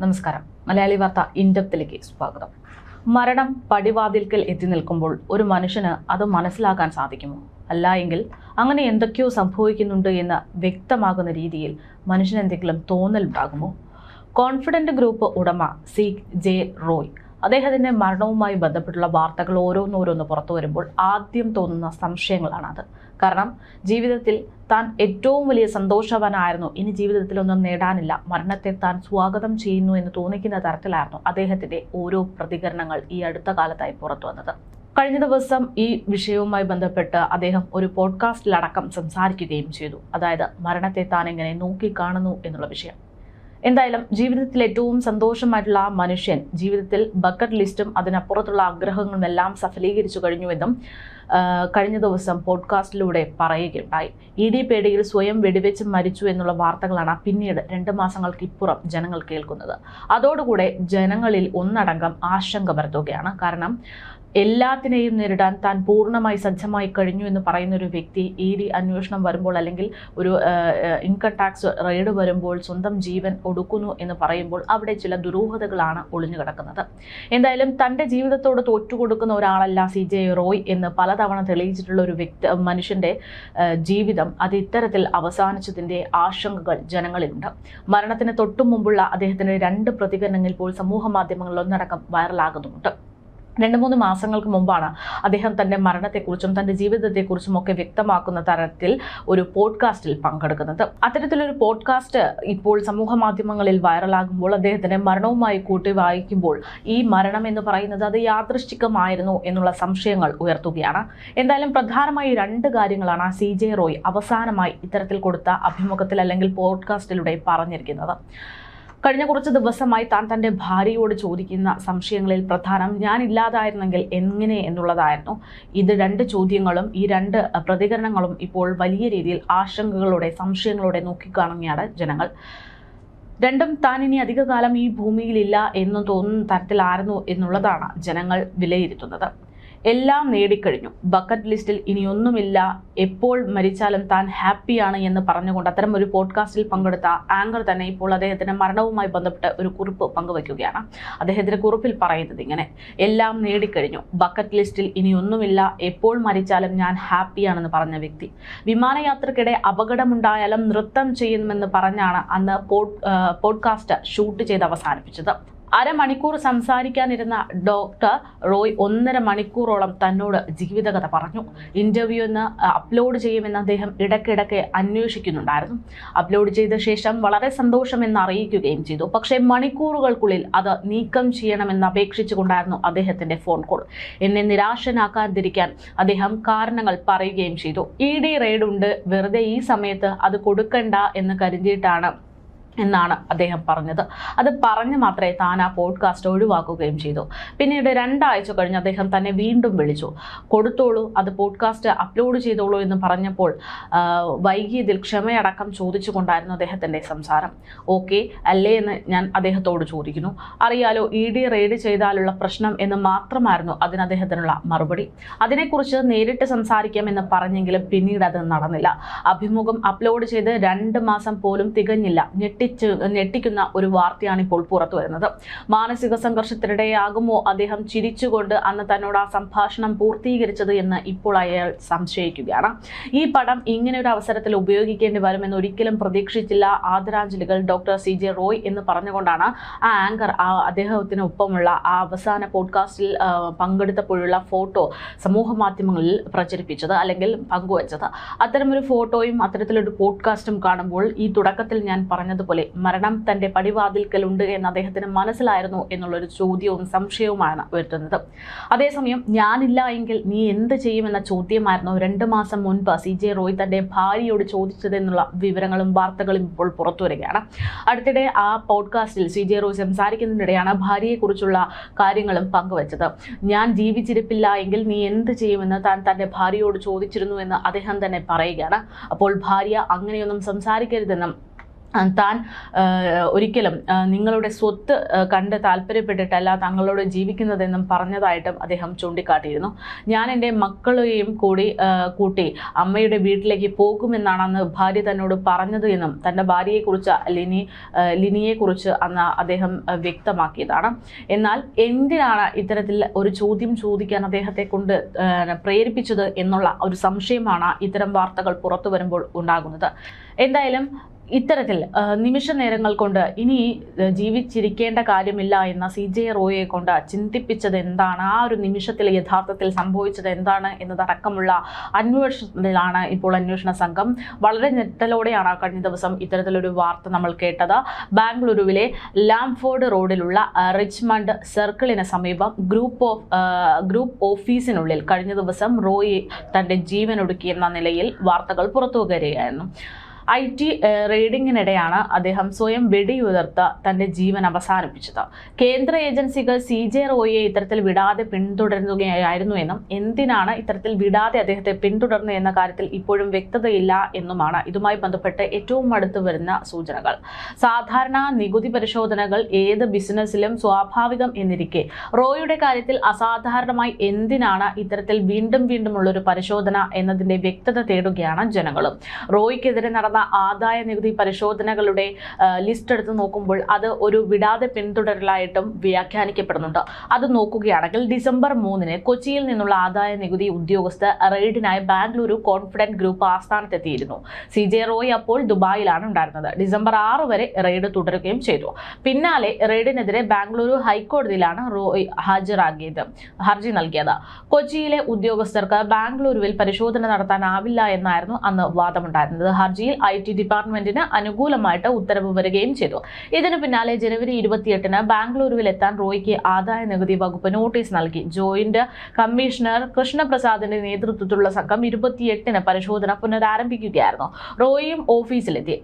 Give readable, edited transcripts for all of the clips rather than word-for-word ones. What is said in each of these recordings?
നമസ്കാരം. മലയാളി വാർത്ത ഇൻഡെപ്തിലേക്ക് സ്വാഗതം. മരണം പടിവാതിൽക്കൽ എത്തി നിൽക്കുമ്പോൾ ഒരു മനുഷ്യന് അത് മനസ്സിലാക്കാൻ സാധിക്കുമോ? അല്ല എങ്കിൽ അങ്ങനെ എന്തൊക്കെയോ സംഭവിക്കുന്നുണ്ട് എന്ന് വ്യക്തമാകുന്ന രീതിയിൽ മനുഷ്യന് എന്തെങ്കിലും തോന്നലുണ്ടാകുമോ? കോൺഫിഡന്റ് ഗ്രൂപ്പ് ഉടമ CJ റോയ് അദ്ദേഹത്തിന്റെ മരണവുമായി ബന്ധപ്പെട്ടുള്ള വാർത്തകൾ ഓരോന്നോരോന്ന് പുറത്തു വരുമ്പോൾ ആദ്യം തോന്നുന്ന സംശയങ്ങളാണത്. കാരണം ജീവിതത്തിൽ താൻ ഏറ്റവും വലിയ സന്തോഷവാനായിരുന്നു, ഇനി ജീവിതത്തിലൊന്നും നേടാനില്ല, മരണത്തെ താൻ സ്വാഗതം ചെയ്യുന്നു എന്ന് തോന്നിക്കുന്ന തരത്തിലായിരുന്നു അദ്ദേഹത്തിന്റെ ഓരോ പ്രതികരണങ്ങൾ ഈ അടുത്ത കാലത്തായി പുറത്തു വന്നത്. കഴിഞ്ഞ ദിവസം ഈ വിഷയവുമായി ബന്ധപ്പെട്ട് അദ്ദേഹം ഒരു പോഡ്കാസ്റ്റിലടക്കം സംസാരിക്കുകയും ചെയ്തു. അതായത് മരണത്തെ താൻ എങ്ങനെ നോക്കിക്കാണുന്നു എന്നുള്ള വിഷയം. എന്തായാലും ജീവിതത്തിൽ ഏറ്റവും സന്തോഷമായിട്ടുള്ള ആ മനുഷ്യൻ ജീവിതത്തിൽ ബക്കറ്റ് ലിസ്റ്റും അതിനപ്പുറത്തുള്ള ആഗ്രഹങ്ങളും എല്ലാം സഫലീകരിച്ചു കഴിഞ്ഞുവെന്നും കഴിഞ്ഞ ദിവസം പോഡ്കാസ്റ്റിലൂടെ പറയുകയുണ്ടായി. പേടിയിൽ സ്വയം വെടിവെച്ച് മരിച്ചു എന്നുള്ള വാർത്തകളാണ് പിന്നീട് 2 മാസങ്ങൾക്കിപ്പുറം ജനങ്ങൾ കേൾക്കുന്നത്. അതോടുകൂടെ ജനങ്ങളിൽ ഒന്നടങ്കം ആശങ്ക പരത്തുകയാണ്. കാരണം എല്ലാത്തിനെയും നേരിടാൻ താൻ പൂർണ്ണമായി സജ്ജമായി കഴിഞ്ഞു എന്ന് പറയുന്ന ഒരു വ്യക്തി ED അന്വേഷണം വരുമ്പോൾ അല്ലെങ്കിൽ ഒരു ഇൻകം ടാക്സ് റെയ്ഡ് വരുമ്പോൾ സ്വന്തം ജീവൻ ഒടുക്കുന്നു എന്ന് പറയുമ്പോൾ അവിടെ ചില ദുരൂഹതകളാണ് ഒളിഞ്ഞു കിടക്കുന്നത്. എന്തായാലും തൻ്റെ ജീവിതത്തോട് തോറ്റുകൊടുക്കുന്ന ഒരാളല്ല CJ റോയ് എന്ന് പലതവണ തെളിയിച്ചിട്ടുള്ള ഒരു മനുഷ്യൻ്റെ ജീവിതം അത് ഇത്തരത്തിൽ അവസാനിച്ചതിൻ്റെ ആശങ്കകൾ ജനങ്ങളിലുണ്ട്. മരണത്തിന് തൊട്ടു മുമ്പുള്ള അദ്ദേഹത്തിൻ്റെ 2 പ്രതികരണങ്ങൾ ഇപ്പോൾ സമൂഹ മാധ്യമങ്ങളിൽ ഒന്നടക്കം വൈറലാകുന്നുമുണ്ട്. 2-3 മാസങ്ങൾക്ക് മുമ്പാണ് അദ്ദേഹം തൻ്റെ മരണത്തെക്കുറിച്ചും തൻ്റെ ജീവിതത്തെക്കുറിച്ചും ഒക്കെ വ്യക്തമാക്കുന്ന തരത്തിൽ ഒരു പോഡ്കാസ്റ്റിൽ പങ്കെടുക്കുന്നത്. അത്തരത്തിലൊരു പോഡ്കാസ്റ്റ് ഇപ്പോൾ സമൂഹ മാധ്യമങ്ങളിൽ വൈറലാകുമ്പോൾ അദ്ദേഹത്തിൻ്റെ മരണവുമായി കൂട്ടി വായിക്കുമ്പോൾ ഈ മരണം എന്ന് പറയുന്നത് അത് യാദൃശ്ചികമായിരുന്നു എന്നുള്ള സംശയങ്ങൾ ഉയർത്തുകയാണ്. എന്തായാലും പ്രധാനമായി 2 കാര്യങ്ങളാണ് CJ റോയ് അവസാനമായി ഇത്തരത്തിൽ കൊടുത്ത അഭിമുഖത്തിൽ അല്ലെങ്കിൽ പോഡ്കാസ്റ്റിലൂടെ പറഞ്ഞിരിക്കുന്നത്. കഴിഞ്ഞ കുറച്ച് ദിവസമായി താൻ തൻ്റെ ഭാര്യയോട് ചോദിക്കുന്ന സംശയങ്ങളിൽ പ്രധാനം ഞാൻ ഇല്ലാതായിരുന്നെങ്കിൽ എങ്ങനെ എന്നുള്ളതായിരുന്നു. ഇത് 2 ചോദ്യങ്ങളും ഈ 2 പ്രതികരണങ്ങളും ഇപ്പോൾ വലിയ രീതിയിൽ ആശങ്കകളോടെ സംശയങ്ങളോടെ നോക്കിക്കാണുകയാണ് ജനങ്ങൾ. രണ്ടും താൻ ഇനി അധികകാലം ഈ ഭൂമിയിലില്ല എന്ന് തോന്നുന്ന തരത്തിലായിരുന്നു എന്നുള്ളതാണ് ജനങ്ങൾ വിലയിരുത്തുന്നത്. എല്ലാം നേടിക്കഴിഞ്ഞു, ബക്കറ്റ് ലിസ്റ്റിൽ ഇനിയൊന്നുമില്ല, എപ്പോൾ മരിച്ചാലും താൻ ഹാപ്പിയാണ് എന്ന് പറഞ്ഞുകൊണ്ട് അത്തരം ഒരു പോഡ്കാസ്റ്റിൽ പങ്കെടുത്ത ആങ്കർ തന്നെ ഇപ്പോൾ അദ്ദേഹത്തിൻ്റെ മരണവുമായി ബന്ധപ്പെട്ട് ഒരു കുറിപ്പ് പങ്കുവയ്ക്കുകയാണ്. അദ്ദേഹത്തിൻ്റെ കുറിപ്പിൽ പറയുന്നത് ഇങ്ങനെ: എല്ലാം നേടിക്കഴിഞ്ഞു, ബക്കറ്റ് ലിസ്റ്റിൽ ഇനിയൊന്നുമില്ല, എപ്പോൾ മരിച്ചാലും ഞാൻ ഹാപ്പിയാണെന്ന് പറഞ്ഞ വ്യക്തി വിമാനയാത്രക്കിടെ അപകടമുണ്ടായാലും നൃത്തം ചെയ്യുമെന്ന് പറഞ്ഞാണ് അന്ന് പോഡ്കാസ്റ്റ് ഷൂട്ട് ചെയ്ത് അവസാനിപ്പിച്ചത്. 1/2 മണിക്കൂർ സംസാരിക്കാനിരുന്ന ഡോക്ടർ റോയ് 1.5 മണിക്കൂറോളം തന്നോട് ജീവിതകഥ പറഞ്ഞു. ഇന്റർവ്യൂ എന്ന് അപ്ലോഡ് ചെയ്യുമെന്ന് അദ്ദേഹം ഇടയ്ക്കിടയ്ക്ക് അന്വേഷിക്കുന്നുണ്ടായിരുന്നു. അപ്ലോഡ് ചെയ്ത ശേഷം വളരെ സന്തോഷമെന്ന് അറിയിക്കുകയും ചെയ്തു. പക്ഷേ മണിക്കൂറുകൾക്കുള്ളിൽ അത് നീക്കം ചെയ്യണമെന്ന് അപേക്ഷിച്ചുകൊണ്ടായിരുന്നു അദ്ദേഹത്തിന്റെ ഫോൺ കോൾ. എന്നെ നിരാശനാക്കാതിരിക്കാൻ അദ്ദേഹം കാരണങ്ങൾ പറയുകയും ചെയ്തു. ED റെയ്ഡ് ഉണ്ട്, വെറുതെ ഈ സമയത്ത് അത് കൊടുക്കണ്ട എന്ന് കരുതിയിട്ടാണ് എന്നാണ് അദ്ദേഹം പറഞ്ഞത്. അത് പറഞ്ഞു മാത്രമേ താൻ ആ പോഡ്കാസ്റ്റ് ഒഴിവാക്കുകയും ചെയ്തു. പിന്നീട് 2 ആഴ്ച കഴിഞ്ഞ് അദ്ദേഹം തന്നെ വീണ്ടും വിളിച്ചു. കൊടുത്തോളൂ, അത് പോഡ്കാസ്റ്റ് അപ്ലോഡ് ചെയ്തോളൂ എന്ന് പറഞ്ഞപ്പോൾ വൈകിയതിൽ ക്ഷമയടക്കം ചോദിച്ചുകൊണ്ടായിരുന്നു അദ്ദേഹത്തിൻ്റെ സംസാരം. ഓക്കെ അല്ലേ എന്ന് ഞാൻ അദ്ദേഹത്തോട് ചോദിക്കുന്നു. അറിയാലോ, ED റെയ്ഡ് ചെയ്താലുള്ള പ്രശ്നം എന്ന് മാത്രമായിരുന്നു അതിന് അദ്ദേഹത്തിനുള്ള മറുപടി. അതിനെക്കുറിച്ച് നേരിട്ട് സംസാരിക്കാമെന്ന് പറഞ്ഞെങ്കിലും പിന്നീട് അത് നടന്നില്ല. അഭിമുഖം അപ്ലോഡ് ചെയ്ത് 2 മാസം പോലും തികഞ്ഞില്ല. ഞെട്ടിക്കുന്ന ഒരു വാർത്തയാണ് ഇപ്പോൾ പുറത്തു വരുന്നത്. മാനസിക സംഘർഷത്തിനിടെയാകുമോ അദ്ദേഹം ചിരിച്ചുകൊണ്ട് അന്ന് തന്നോട് ആ സംഭാഷണം പൂർത്തീകരിച്ചത് എന്ന് ഇപ്പോൾ അയാൾ സംശയിക്കുകയാണ്. ഈ പടം ഇങ്ങനെ ഒരു അവസരത്തിൽ ഉപയോഗിക്കേണ്ടി വരുമെന്ന് ഒരിക്കലും പ്രതീക്ഷിച്ചില്ല. ആദരാഞ്ജലികൾ ഡോക്ടർ CJ റോയ് എന്ന് പറഞ്ഞുകൊണ്ടാണ് ആ ആങ്കർ അദ്ദേഹത്തിനൊപ്പമുള്ള ആ അവസാന പോഡ്കാസ്റ്റിൽ പങ്കെടുത്തപ്പോഴുള്ള ഫോട്ടോ സമൂഹ മാധ്യമങ്ങളിൽ പ്രചരിപ്പിച്ചത് അല്ലെങ്കിൽ പങ്കുവച്ചത്. അത്തരമൊരു ഫോട്ടോയും അത്തരത്തിലൊരു പോഡ്കാസ്റ്റും കാണുമ്പോൾ ഈ തുടക്കത്തിൽ ഞാൻ പറഞ്ഞതുപോലെ മരണം തന്റെ പടിവാതിൽക്കലുണ്ട് എന്ന് അദ്ദേഹത്തിന് മനസ്സിലായിരുന്നു എന്നുള്ളൊരു ചോദ്യവും സംശയവുമാണ് ഉയർത്തുന്നത്. അതേസമയം ഞാനില്ല എങ്കിൽ നീ എന്ത് ചെയ്യുമെന്ന ചോദ്യമായിരുന്നു 2 മാസം മുൻപ് CJ റോയ് തന്റെ ഭാര്യയോട് ചോദിച്ചതെന്നുള്ള വിവരങ്ങളും വാർത്തകളും ഇപ്പോൾ പുറത്തു വരികയാണ്. അടുത്തിടെ ആ പോഡ്കാസ്റ്റിൽ CJ റോയ് സംസാരിക്കുന്നതിനിടെയാണ് ഭാര്യയെക്കുറിച്ചുള്ള കാര്യങ്ങളും പങ്കുവച്ചത്. ഞാൻ ജീവിച്ചിരിപ്പില്ല എങ്കിൽ നീ എന്ത് ചെയ്യുമെന്ന് താൻ തന്റെ ഭാര്യയോട് ചോദിച്ചിരുന്നു എന്ന് അദ്ദേഹം തന്നെ പറയുകയാണ്. അപ്പോൾ ഭാര്യ അങ്ങനെയൊന്നും സംസാരിക്കരുതെന്നും താൻ ഒരിക്കലും നിങ്ങളുടെ സ്വത്ത് കണ്ട് താല്പര്യപ്പെട്ടിട്ടല്ല തങ്ങളോട് ജീവിക്കുന്നതെന്നും പറഞ്ഞതായിട്ടും അദ്ദേഹം ചൂണ്ടിക്കാട്ടിയിരുന്നു. ഞാൻ എൻ്റെ മക്കളെയും കൂട്ടി അമ്മയുടെ വീട്ടിലേക്ക് പോകുമെന്നാണ് അന്ന് ഭാര്യ തന്നോട് പറഞ്ഞത് എന്നും തൻ്റെ ഭാര്യയെക്കുറിച്ച് ലിനിയെക്കുറിച്ച് അന്ന് അദ്ദേഹം വ്യക്തമാക്കിയതാണ്. എന്നാൽ എന്തിനാണ് ഇത്തരത്തിൽ ഒരു ചോദ്യം ചോദിക്കാൻ അദ്ദേഹത്തെ കൊണ്ട് പ്രേരിപ്പിച്ചത് എന്നുള്ള ഒരു സംശയമാണ് ഇത്തരം വാർത്തകൾ പുറത്തു വരുമ്പോൾ ഉണ്ടാകുന്നത്. എന്തായാലും ഇത്തരത്തിൽ നിമിഷ നേരങ്ങൾ കൊണ്ട് ഇനി ജീവിച്ചിരിക്കേണ്ട കാര്യമില്ല എന്ന CJ റോയിയെ കൊണ്ട് ചിന്തിപ്പിച്ചത് എന്താണ്, ആ ഒരു നിമിഷത്തിൽ യഥാർത്ഥത്തിൽ സംഭവിച്ചത് എന്താണ് എന്നതടക്കമുള്ള അന്വേഷണത്തിലാണ് ഇപ്പോൾ അന്വേഷണ സംഘം. വളരെ ഞെട്ടലോടെയാണ് കഴിഞ്ഞ ദിവസം ഇത്തരത്തിലൊരു വാർത്ത നമ്മൾ കേട്ടത്. ബാംഗ്ലൂരുവിലെ ലാംഫോർഡ് റോഡിലുള്ള റിച്ച്മണ്ട് സർക്കിളിന് സമീപം ഗ്രൂപ്പ് ഓഫീസിനുള്ളിൽ കഴിഞ്ഞ ദിവസം റോയി തൻ്റെ ജീവനൊടുക്കിയെന്ന നിലയിൽ വാർത്തകൾ പുറത്തു വരികയായിരുന്നു. IT റെയ്ഡിങ്ങിനിടെയാണ് അദ്ദേഹം സ്വയം വെടിയുതിർത്ത് തൻ്റെ ജീവൻ അവസാനിപ്പിച്ചത്. കേന്ദ്ര ഏജൻസികൾ CJ റോയിയെ ഇത്തരത്തിൽ വിടാതെ പിന്തുടരുകയായിരുന്നു എന്നും എന്തിനാണ് ഇത്തരത്തിൽ വിടാതെ അദ്ദേഹത്തെ പിന്തുടർന്നു എന്ന കാര്യത്തിൽ ഇപ്പോഴും വ്യക്തതയില്ല എന്നുമാണ് ഇതുമായി ബന്ധപ്പെട്ട് ഏറ്റവും അടുത്ത് വരുന്ന സൂചനകൾ. സാധാരണ നികുതി പരിശോധനകൾ ഏത് ബിസിനസ്സിലും സ്വാഭാവികം എന്നിരിക്കെ റോയിയുടെ കാര്യത്തിൽ അസാധാരണമായി എന്തിനാണ് ഇത്തരത്തിൽ വീണ്ടുമുള്ളൊരു പരിശോധന എന്നതിൻ്റെ വ്യക്തത തേടുകയാണ് ജനങ്ങളും. റോയിക്കെതിരെ നടന്ന ആദായ നികുതി പരിശോധനകളുടെ ലിസ്റ്റ് എടുത്ത് നോക്കുമ്പോൾ അത് ഒരു വിടാതെ പിന്തുടരലായിട്ടും വ്യാഖ്യാനിക്കപ്പെടുന്നുണ്ട്. അത് നോക്കുകയാണെങ്കിൽ ഡിസംബർ 3 കൊച്ചിയിൽ നിന്നുള്ള ആദായ നികുതി ഉദ്യോഗസ്ഥർ റെയ്ഡിനായി ബാംഗ്ലൂരു കോൺഫിഡന്റ് ഗ്രൂപ്പ് ആസ്ഥാനത്തെത്തിയിരുന്നു. CJ റോയ് അപ്പോൾ ദുബായിലാണ് ഉണ്ടായിരുന്നത്. ഡിസംബർ 6 വരെ റെയ്ഡ് തുടരുകയും ചെയ്തു. പിന്നാലെ റെയ്ഡിനെതിരെ ബാംഗ്ലൂരു ഹൈക്കോടതിയിലാണ് റോയ് ഹർജി നൽകിയത്. കൊച്ചിയിലെ ഉദ്യോഗസ്ഥർക്ക് ബാംഗ്ലൂരുവിൽ പരിശോധന നടത്താനാവില്ല എന്നായിരുന്നു അന്ന് വാദമുണ്ടായിരുന്നത്. ഹർജിയിൽ IT ഡിപ്പാർട്ട്മെന്റിന് അനുകൂലമായിട്ട് ഉത്തരവ് വരികയും ചെയ്തു. ഇതിനു പിന്നാലെ ജനുവരി 28 ബാംഗ്ലൂരുവിൽ എത്താൻ റോയിക്ക് ആദായ നികുതി വകുപ്പ് നോട്ടീസ് നൽകി. ജോയിന്റ് കമ്മീഷണർ കൃഷ്ണപ്രസാദിന്റെ നേതൃത്വത്തിലുള്ള സംഘം 28 പരിശോധന പുനരാരംഭിക്കുകയായിരുന്നു. റോയിയും ഓഫീസിലെത്തി.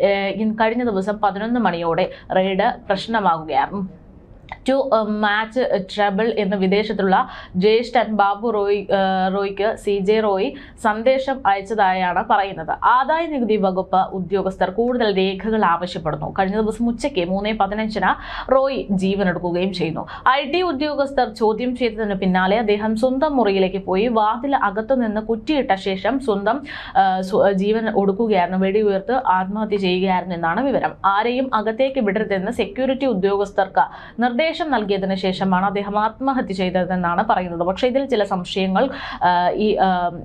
കഴിഞ്ഞ ദിവസം 11 മണിയോടെ റെയ്ഡ് പ്രശ്നമാകുകയായിരുന്നു. ടു മാച്ച് ട്രബിൾ എന്ന വിദേശത്തുള്ള ജ്യേഷ്ഠൻ ബാബു റോയ്ക്ക് CJ റോയ് സന്ദേശം അയച്ചതായാണ് പറയുന്നത്. ആദായ നികുതി വകുപ്പ് ഉദ്യോഗസ്ഥർ കൂടുതൽ രേഖകൾ ആവശ്യപ്പെടുന്നു. കഴിഞ്ഞ ദിവസം ഉച്ചയ്ക്ക് 3:15 റോയ് ജീവനെടുക്കുകയും ചെയ്യുന്നു. IT ഉദ്യോഗസ്ഥർ ചോദ്യം ചെയ്തതിന് പിന്നാലെ അദ്ദേഹം സ്വന്തം മുറിയിലേക്ക് പോയി വാതിൽ അകത്തുനിന്ന് കുറ്റിയിട്ട ശേഷം സ്വന്തം ജീവൻ ഒടുക്കുകയായിരുന്നു. വെടിയുയർത്ത് ആത്മഹത്യ ചെയ്യുകയായിരുന്നു എന്നാണ് വിവരം. ആരെയും അകത്തേക്ക് വിടരുതെന്ന് സെക്യൂരിറ്റി ഉദ്യോഗസ്ഥർക്ക് നിർദ്ദേശം നൽകിയതിനു ശേഷമാണ് അദ്ദേഹം ആത്മഹത്യ ചെയ്തതെന്നാണ് പറയുന്നത്. പക്ഷേ ഇതിൽ ചില സംശയങ്ങൾ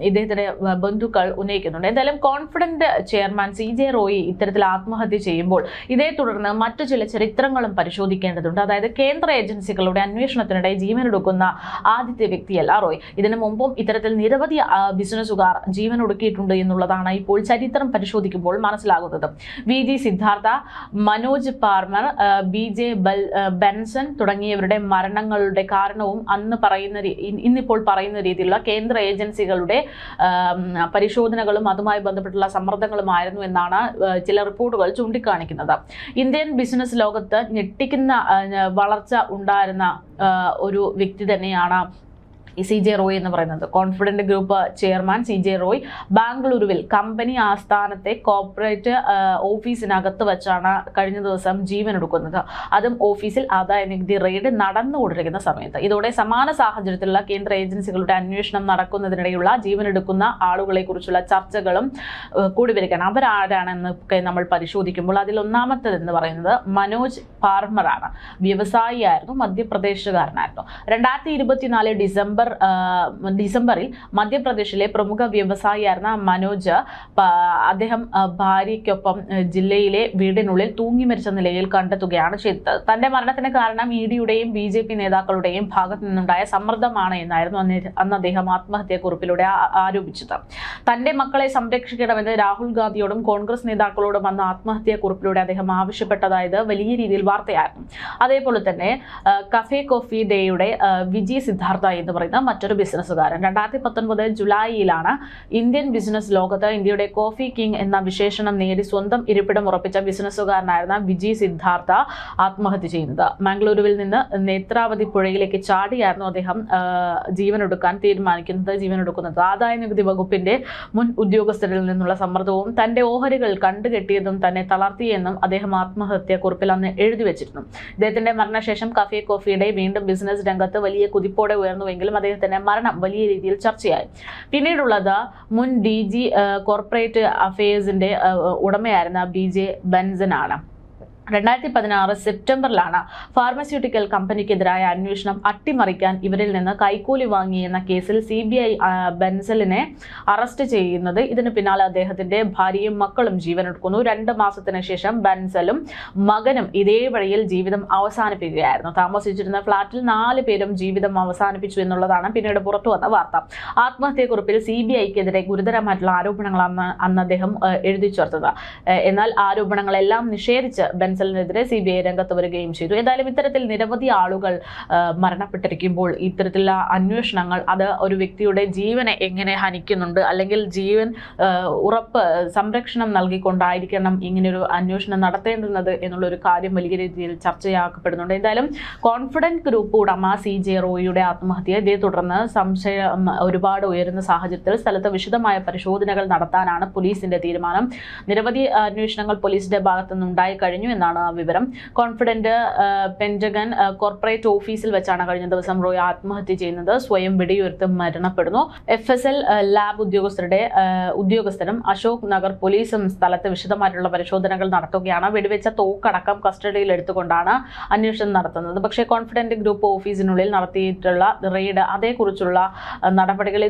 ഇദ്ദേഹത്തിന്റെ ബന്ധുക്കൾ ഉന്നയിക്കുന്നുണ്ട്. എന്തായാലും കോൺഫിഡന്റ് ചെയർമാൻ CJ റോയി ഇത്തരത്തിൽ ആത്മഹത്യ ചെയ്യുമ്പോൾ ഇതേ തുടർന്ന് മറ്റു ചില ചരിത്രങ്ങളും പരിശോധിക്കേണ്ടതുണ്ട്. അതായത് കേന്ദ്ര ഏജൻസികളുടെ അന്വേഷണത്തിനിടെ ജീവനൊടുക്കുന്ന ആദ്യത്തെ വ്യക്തിയല്ല റോയ്. ഇതിനു മുമ്പും ഇത്തരത്തിൽ നിരവധി ബിസിനസ്സുകാർ ജീവനൊടുക്കിയിട്ടുണ്ട് എന്നുള്ളതാണ് ഇപ്പോൾ ചരിത്രം പരിശോധിക്കുമ്പോൾ മനസ്സിലാകുന്നത്. VG Siddhartha, Manoj Parmar, BJ Benson തുടങ്ങിയവരുടെ മരണങ്ങളുടെ കാരണവും ഇന്നിപ്പോൾ പറയുന്ന രീതിയിലുള്ള കേന്ദ്ര ഏജൻസികളുടെ പരിശോധനകളും അതുമായി ബന്ധപ്പെട്ടുള്ള സമ്മർദ്ദങ്ങളുമായിരുന്നു എന്നാണ് ചില റിപ്പോർട്ടുകൾ ചൂണ്ടിക്കാണിക്കുന്നത്. ഇന്ത്യൻ ബിസിനസ് ലോകത്ത് ഞെട്ടിക്കുന്ന വളർച്ച ഉണ്ടായിരുന്ന ഒരു വ്യക്തി തന്നെയാണ് CJ റോയ് എന്ന് പറയുന്നത്. Confident group chairman CJ Roy ബാംഗ്ലൂരുവിൽ കമ്പനി ആസ്ഥാനത്തെ കോർപ്പറേറ്റ് ഓഫീസിനകത്ത് വെച്ചാണ് കഴിഞ്ഞ ദിവസം ജീവനെടുക്കുന്നത്. അതും ഓഫീസിൽ ആദായ നികുതി റെയ്ഡ് നടന്നുകൊണ്ടിരിക്കുന്ന സമയത്ത്. ഇതോടെ സമാന സാഹചര്യത്തിലുള്ള കേന്ദ്ര ഏജൻസികളുടെ അന്വേഷണം നടക്കുന്നതിനിടെയുള്ള ജീവനെടുക്കുന്ന ആളുകളെ കുറിച്ചുള്ള ചർച്ചകളും കൂടി വരികയാണ്. അവരാരാണെന്നൊക്കെ നമ്മൾ പരിശോധിക്കുമ്പോൾ അതിൽ ഒന്നാമത്തേതെന്ന് പറയുന്നത് മനോജ് പാർമറാണ്. വ്യവസായിയായിരുന്നു, മധ്യപ്രദേശുകാരനായിരുന്നു. 2024 ഡിസംബറിൽ മധ്യപ്രദേശിലെ പ്രമുഖ വ്യവസായിയായിരുന്ന മനോജ് അദ്ദേഹം ഭാര്യയ്ക്കൊപ്പം ജില്ലയിലെ വീടിനുള്ളിൽ തൂങ്ങി മരിച്ച നിലയിൽ കണ്ടെത്തുകയാണ് ചെയ്തത്. തന്റെ മരണത്തിന് കാരണം EDയുടെയും BJP നേതാക്കളുടെയും ഭാഗത്തു നിന്നുണ്ടായ സമ്മർദ്ദമാണ് എന്നായിരുന്നു അന്ന് അദ്ദേഹം ആത്മഹത്യാക്കുറിപ്പിലൂടെ ആരോപിച്ചത്. തന്റെ മക്കളെ സംരക്ഷിക്കണമെന്ന് രാഹുൽ ഗാന്ധിയോടും കോൺഗ്രസ് നേതാക്കളോടും അന്ന് ആത്മഹത്യാക്കുറിപ്പിലൂടെ അദ്ദേഹം ആവശ്യപ്പെട്ടതായത് വലിയ രീതിയിൽ വാർത്തയായിരുന്നു. അതേപോലെ തന്നെ കഫേ കോഫി ഡേയുടെ വിജി സിദ്ധാർത്ഥ എന്ന് പറയുന്ന ചെയ്യുന്ന മറ്റൊരു ബിസിനസ്സുകാരൻ. 2019 ജൂലൈയിലാണ് ഇന്ത്യൻ ബിസിനസ് ലോകത്ത് ഇന്ത്യയുടെ കോഫി കിങ് എന്ന വിശേഷണം നേടി സ്വന്തം ഇരിപ്പിടം ഉറപ്പിച്ച ബിസിനസ്സുകാരനായിരുന്ന വിജി സിദ്ധാർത്ഥ ആത്മഹത്യ ചെയ്യുന്നത്. മംഗളൂരുവിൽ നിന്ന് നേത്രാവതി പുഴയിലേക്ക് ചാടിയായിരുന്നു അദ്ദേഹം ജീവനൊടുക്കുന്നത്. ആദായ നികുതി വകുപ്പിന്റെ മുൻ ഉദ്യോഗസ്ഥരിൽ നിന്നുള്ള സമ്മർദ്ദവും തന്റെ ഓഹരികൾ കണ്ടുകെട്ടിയതും തന്നെ തളർത്തിയെന്നും അദ്ദേഹം ആത്മഹത്യാ കുറിപ്പിൽ അന്ന് എഴുതി വെച്ചിരുന്നു. ഇദ്ദേഹത്തിന്റെ മരണശേഷം കഫേ കോഫിയുടെ വീണ്ടും ബിസിനസ് രംഗത്ത് വലിയ കുതിപ്പോടെ ഉയർന്നുവെങ്കിലും അദ്ദേഹത്തിന്റെ മരണം വലിയ രീതിയിൽ ചർച്ചയായി. പിന്നീടുള്ളത് മുൻ DG കോർപ്പറേറ്റ് അഫയേഴ്സിന്റെ ഉടമയായിരുന്ന BJ ബെൻസൺ ആണ്. 2016 സെപ്റ്റംബറിലാണ് ഫാർമസ്യൂട്ടിക്കൽ കമ്പനിക്കെതിരായ അന്വേഷണം അട്ടിമറിക്കാൻ ഇവരിൽ നിന്ന് കൈക്കൂലി വാങ്ങിയെന്ന കേസിൽ CBI ബെൻസലിനെ അറസ്റ്റ് ചെയ്യുന്നത്. ഇതിന് പിന്നാലെ അദ്ദേഹത്തിന്റെ ഭാര്യയും മക്കളും ജീവനെടുക്കുന്നു. 2 മാസത്തിന് ശേഷം ബെൻസലും മകനും ഇതേ വഴിയിൽ ജീവിതം അവസാനിപ്പിക്കുകയായിരുന്നു. താമസിച്ചിരുന്ന ഫ്ളാറ്റിൽ 4 പേരും ജീവിതം അവസാനിപ്പിച്ചു എന്നുള്ളതാണ് പിന്നീട് പുറത്തു വന്ന വാർത്ത. ആത്മഹത്യക്കുറിപ്പിൽ CBIക്കെതിരെ ഗുരുതരമായിട്ടുള്ള ആരോപണങ്ങളാണ് അന്ന് അദ്ദേഹം എഴുതി ചേർത്തത്. എന്നാൽ ആരോപണങ്ങളെല്ലാം നിഷേധിച്ച് ബെൻസലിനെതിരെ CBI രംഗത്ത് വരികയും ചെയ്തു. ഏതായാലും ഇത്തരത്തിൽ നിരവധി ആളുകൾ മരണപ്പെട്ടിരിക്കുമ്പോൾ ഇത്തരത്തിലുള്ള അന്വേഷണങ്ങൾ അത് ഒരു വ്യക്തിയുടെ ജീവനെ എങ്ങനെ ഹനിക്കുന്നുണ്ട്, അല്ലെങ്കിൽ ജീവൻ സംരക്ഷണം നൽകിക്കൊണ്ടായിരിക്കണം ഇങ്ങനെയൊരു അന്വേഷണം നടത്തേണ്ടുന്നത് എന്നുള്ളൊരു കാര്യം വലിയ രീതിയിൽ ചർച്ചയാക്കപ്പെടുന്നുണ്ട്. എന്തായാലും കോൺഫിഡന്റ് ഗ്രൂപ്പ് ഉടമ CJ റോയിയുടെ ആത്മഹത്യ ഇതേ തുടർന്ന് സംശയം ഒരുപാട് ഉയരുന്ന സാഹചര്യത്തിൽ സ്ഥലത്ത് വിശദമായ പരിശോധനകൾ നടത്താനാണ് പോലീസിന്റെ തീരുമാനം. നിരവധി അന്വേഷണങ്ങൾ പോലീസിന്റെ ഭാഗത്തുനിന്ന് ഉണ്ടായി കഴിഞ്ഞു എന്നാണ് വിവരം. കോൺഫിഡന്റ് പെന്റഗൺ കോർപ്പറേറ്റ് ഓഫീസിൽ വെച്ചാണ് കഴിഞ്ഞ ദിവസം റോയ് ആത്മഹത്യ ചെയ്യുന്നത്. സ്വയം വെടിയുതിർത്ത് മരണപ്പെടുന്നു. FSL ലാബ് ഉദ്യോഗസ്ഥരും അശോക് നഗർ പോലീസും സ്ഥലത്ത് വിശദമായിട്ടുള്ള പരിശോധനകൾ നടത്തുകയാണ്. വെടിവെച്ച തോക്കടക്കം കസ്റ്റഡിയിൽ എടുത്തുകൊണ്ടാണ് അന്വേഷണം നടത്തുന്നത്. പക്ഷേ കോൺഫിഡന്റ് ഗ്രൂപ്പ് ഓഫീസിനുള്ളിൽ നടത്തിയിട്ടുള്ള റെയ്ഡ് അതേക്കുറിച്ചുള്ള നടപടികൾ